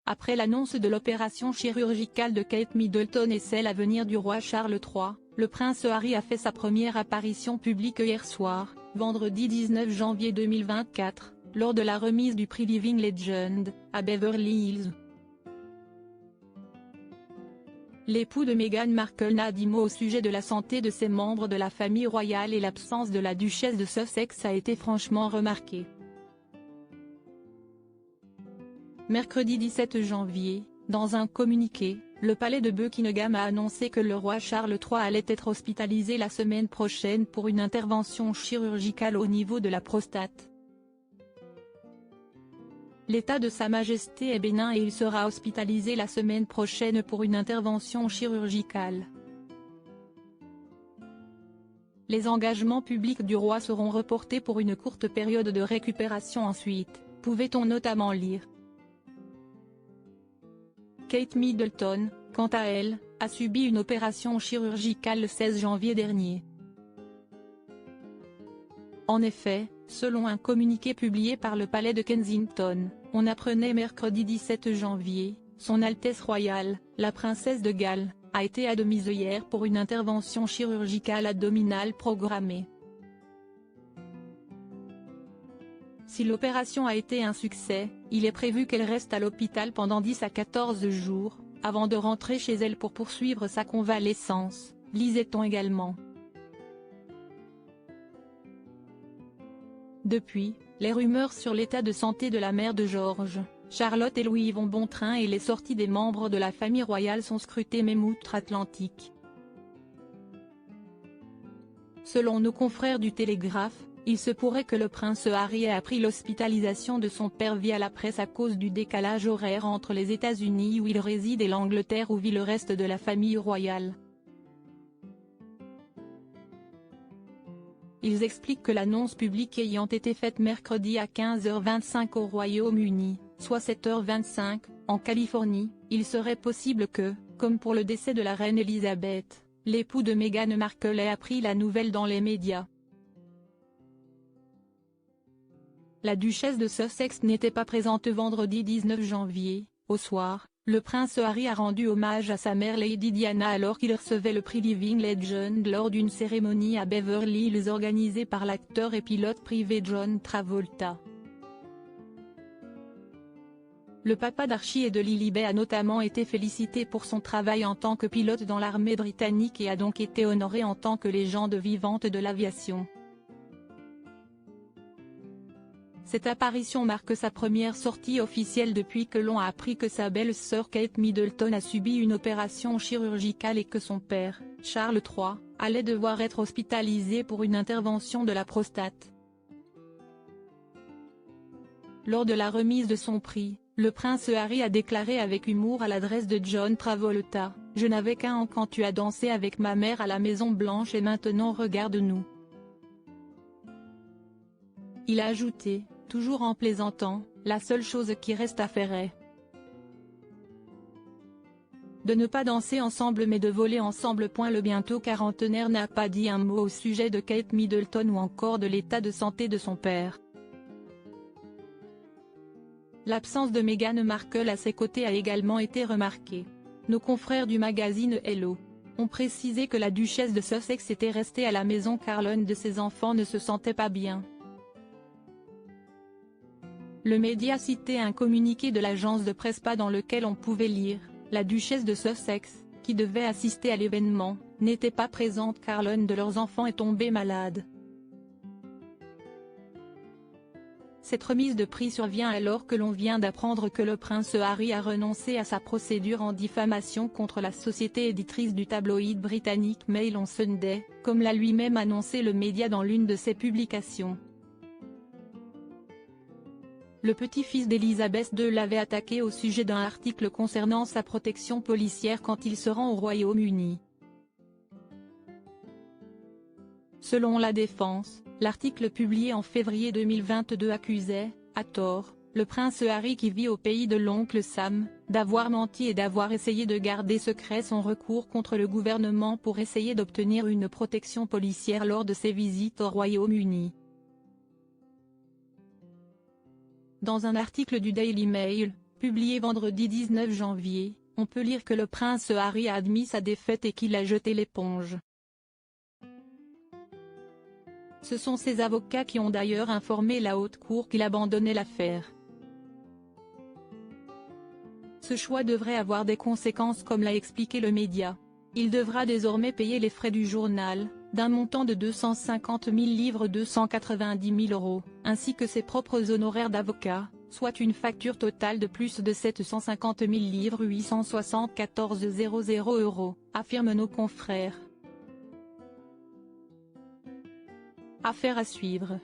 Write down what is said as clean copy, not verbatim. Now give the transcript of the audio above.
Après l'annonce de l'opération chirurgicale de Kate Middleton et celle à venir du roi Charles III, le prince Harry a fait sa première apparition publique hier soir, vendredi 19 janvier 2024, lors de la remise du prix Living Legend, à Beverly Hills. L'époux de Meghan Markle n'a dit mot au sujet de la santé de ses membres de la famille royale et l'absence de la duchesse de Sussex a été franchement remarquée. Mercredi 17 janvier, dans un communiqué, le palais de Buckingham a annoncé que le roi Charles III allait être hospitalisé la semaine prochaine pour une intervention chirurgicale au niveau de la prostate. L'état de Sa Majesté est bénin et il sera hospitalisé la semaine prochaine pour une intervention chirurgicale. Les engagements publics du roi seront reportés pour une courte période de récupération ensuite, pouvait-on notamment lire. Kate Middleton, quant à elle, a subi une opération chirurgicale le 16 janvier dernier. En effet, selon un communiqué publié par le palais de Kensington, on apprenait mercredi 17 janvier, Son Altesse royale, la princesse de Galles, a été admise hier pour une intervention chirurgicale abdominale programmée. Si l'opération a été un succès, il est prévu qu'elle reste à l'hôpital pendant 10 à 14 jours, avant de rentrer chez elle pour poursuivre sa convalescence, lisait-on également. Depuis, les rumeurs sur l'état de santé de la mère de George, Charlotte et Louis vont bon train et les sorties des membres de la famille royale sont scrutées même outre-Atlantique. Selon nos confrères du Télégraphe, il se pourrait que le prince Harry ait appris l'hospitalisation de son père via la presse à cause du décalage horaire entre les États-Unis où il réside et l'Angleterre où vit le reste de la famille royale. Ils expliquent que l'annonce publique ayant été faite mercredi à 15h25 au Royaume-Uni, soit 7h25, en Californie, il serait possible que, comme pour le décès de la reine Elisabeth, l'époux de Meghan Markle ait appris la nouvelle dans les médias. La duchesse de Sussex n'était pas présente vendredi 19 janvier, au soir. Le prince Harry a rendu hommage à sa mère Lady Diana alors qu'il recevait le prix Living Legend lors d'une cérémonie à Beverly Hills organisée par l'acteur et pilote privé John Travolta. Le papa d'Archie et de Lilibet a notamment été félicité pour son travail en tant que pilote dans l'armée britannique et a donc été honoré en tant que légende vivante de l'aviation. Cette apparition marque sa première sortie officielle depuis que l'on a appris que sa belle-sœur Kate Middleton a subi une opération chirurgicale et que son père, Charles III, allait devoir être hospitalisé pour une intervention de la prostate. Lors de la remise de son prix, le prince Harry a déclaré avec humour à l'adresse de John Travolta, « Je n'avais qu'1 an quand tu as dansé avec ma mère à la Maison Blanche et maintenant regarde-nous ». Il a ajouté, toujours en plaisantant, la seule chose qui reste à faire est de ne pas danser ensemble mais de voler ensemble. Le bientôt quarantenaire n'a pas dit un mot au sujet de Kate Middleton ou encore de l'état de santé de son père. L'absence de Meghan Markle à ses côtés a également été remarquée. Nos confrères du magazine Hello ont précisé que la duchesse de Sussex était restée à la maison car l'un de ses enfants ne se sentait pas bien. Le média citait un communiqué de l'agence de presse PA dans lequel on pouvait lire « La duchesse de Sussex, qui devait assister à l'événement, n'était pas présente car l'un de leurs enfants est tombé malade ». Cette remise de prix survient alors que l'on vient d'apprendre que le prince Harry a renoncé à sa procédure en diffamation contre la société éditrice du tabloïd britannique Mail on Sunday, comme l'a lui-même annoncé le média dans l'une de ses publications. Le petit-fils d'Elisabeth II l'avait attaqué au sujet d'un article concernant sa protection policière quand il se rend au Royaume-Uni. Selon la défense, l'article publié en février 2022 accusait, à tort, le prince Harry qui vit au pays de l'oncle Sam, d'avoir menti et d'avoir essayé de garder secret son recours contre le gouvernement pour essayer d'obtenir une protection policière lors de ses visites au Royaume-Uni. Dans un article du Daily Mail, publié vendredi 19 janvier, on peut lire que le prince Harry a admis sa défaite et qu'il a jeté l'éponge. Ce sont ses avocats qui ont d'ailleurs informé la haute cour qu'il abandonnait l'affaire. Ce choix devrait avoir des conséquences comme l'a expliqué le média. Il devra désormais payer les frais du journal, d'un montant de 250 000 livres 290 000 €, ainsi que ses propres honoraires d'avocat, soit une facture totale de plus de 750 000 livres 874 000 €, affirment nos confrères. Affaire à suivre.